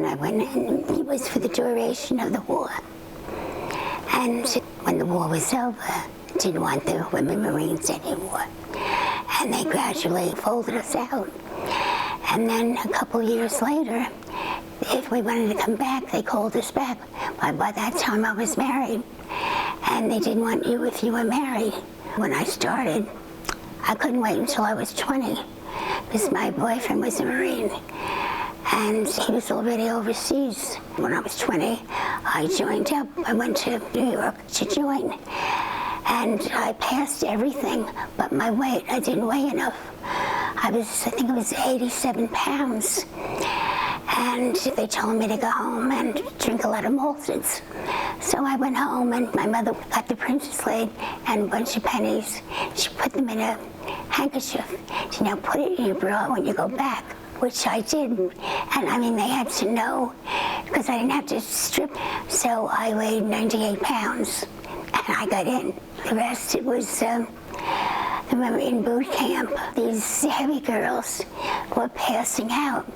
I went in, it was for the duration of the war. And when the war was over, didn't want the women Marines anymore. And they gradually folded us out. And then a couple years later, if we wanted to come back, they called us back. By that time I was married, and they didn't want you if you were married. When I started, I couldn't wait until I was 20, because my boyfriend was a Marine, and he was already overseas. When I was 20, I joined up. I went to New York to join, and I passed everything but my weight. I didn't weigh enough. I think it was 87 pounds. And they told me to go home and drink a lot of malteds. So I went home, and my mother got the Princess Laid and a bunch of pennies. She put them in a handkerchief. She now put it in your bra when you go back, which I did. And I mean, they had to know, because I didn't have to strip. So I weighed 98 pounds, and I got in. The rest, it was, I remember in boot camp, these heavy girls were passing out.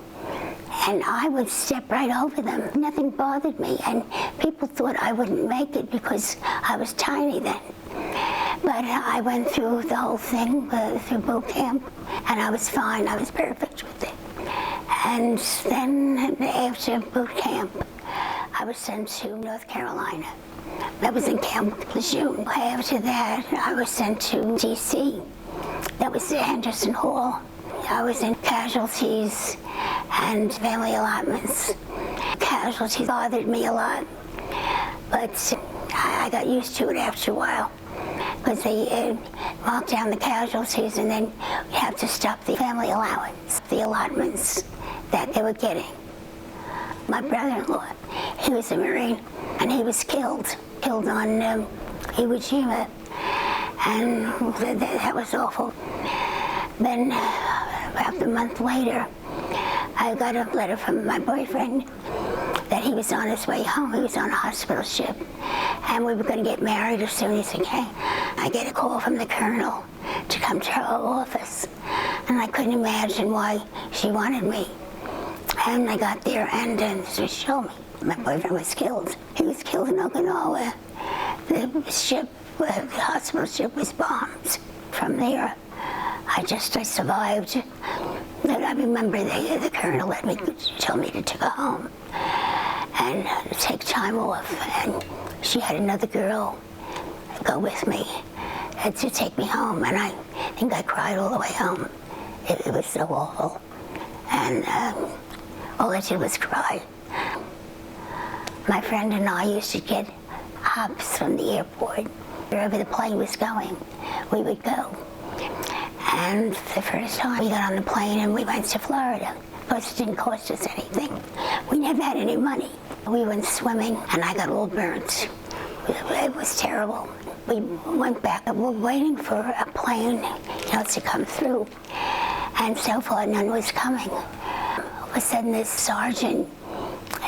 And I would step right over them. Nothing bothered me, and people thought I wouldn't make it because I was tiny then. But I went through the whole thing, through boot camp, and I was fine. I was perfect with it. And then after boot camp, I was sent to North Carolina. That was in Camp Lejeune. After that, I was sent to D.C. That was at Henderson Hall. I was in casualties and family allotments. Casualties bothered me a lot, but I got used to it after a while, because they marked down the casualties, and then we have to stop the family allowance, the allotments that they were getting. My brother-in-law, he was a Marine, and he was killed on Iwo Jima, and that was awful. Then, about a month later, I got a letter from my boyfriend that he was on his way home. He was on a hospital ship, and we were going to get married as soon as he came. I get a call from the colonel to come to her office, and I couldn't imagine why she wanted me. And I got there, and she showed me. My boyfriend was killed. He was killed in Okinawa. The ship, the hospital ship was bombed. From there, I survived. And I remember the colonel told me to go home and take time off. And she had another girl go with me to take me home. And I think I cried all the way home. It was so awful. And all I did was cry. My friend and I used to get hops from the airport. Wherever the plane was going, we would go. And the first time we got on the plane and we went to Florida, because it didn't cost us anything. We never had any money. We went swimming, and I got all burnt. It was terrible. We went back, and we're waiting for a plane, to come through. And so far, none was coming. All of a sudden, this sergeant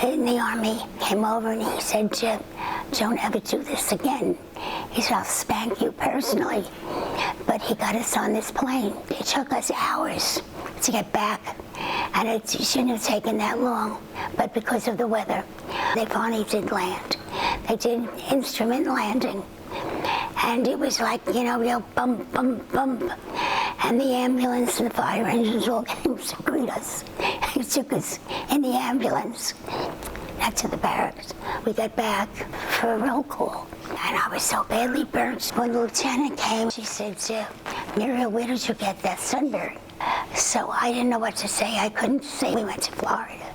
in the Army came over, and he said, "Don't ever do this again." He said, "I'll spank you personally." But he got us on this plane. It took us hours to get back, and it shouldn't have taken that long. But because of the weather, they finally did land. They did instrument landing, and it was like, real bump, bump, bump. And the ambulance and the fire engines all came to greet us. He took us in the ambulance back to the barracks. We got back for a roll call, and I was so badly burnt. When the lieutenant came, she said, "Muriel, where did you get that sunburn?" So I didn't know what to say. I couldn't say we went to Florida.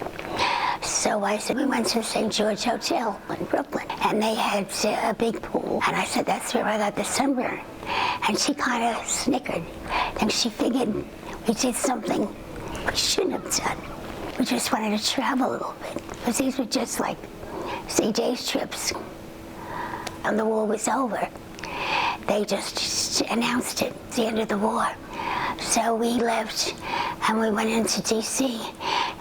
So I said, "We went to the St. George Hotel in Brooklyn, and they had a big pool." And I said, "That's where I got the sunburn." And she kind of snickered. And she figured we did something we shouldn't have done. We just wanted to travel a little bit, because these were just like, say, days trips. And the war was over. They just announced it, the end of the war. So we left, and we went into D.C.,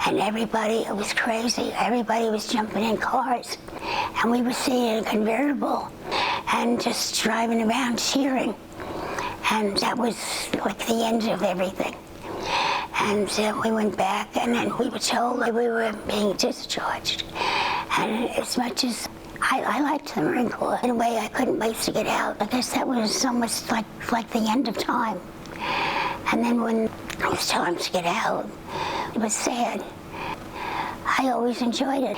and it was crazy. Everybody was jumping in cars, and we were sitting in a convertible and just driving around cheering. And that was like the end of everything. And we went back, and then we were told that we were being discharged. And as much as I liked the Marine Corps, in a way I couldn't wait to get out. I guess that was almost like the end of time. And then when it was time to get out, it was sad. I always enjoyed it.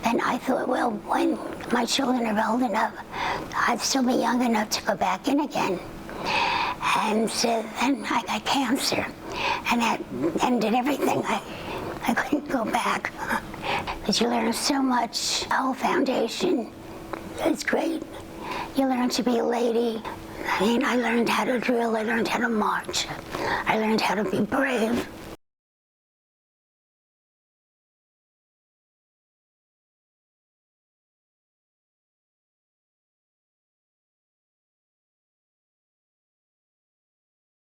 And I thought, well, when my children are old enough, I'd still be young enough to go back in again. And so then I got cancer, and that ended everything. I couldn't go back. But you learn so much. The whole foundation is great. You learn to be a lady. I mean, I learned how to drill, I learned how to march, I learned how to be brave.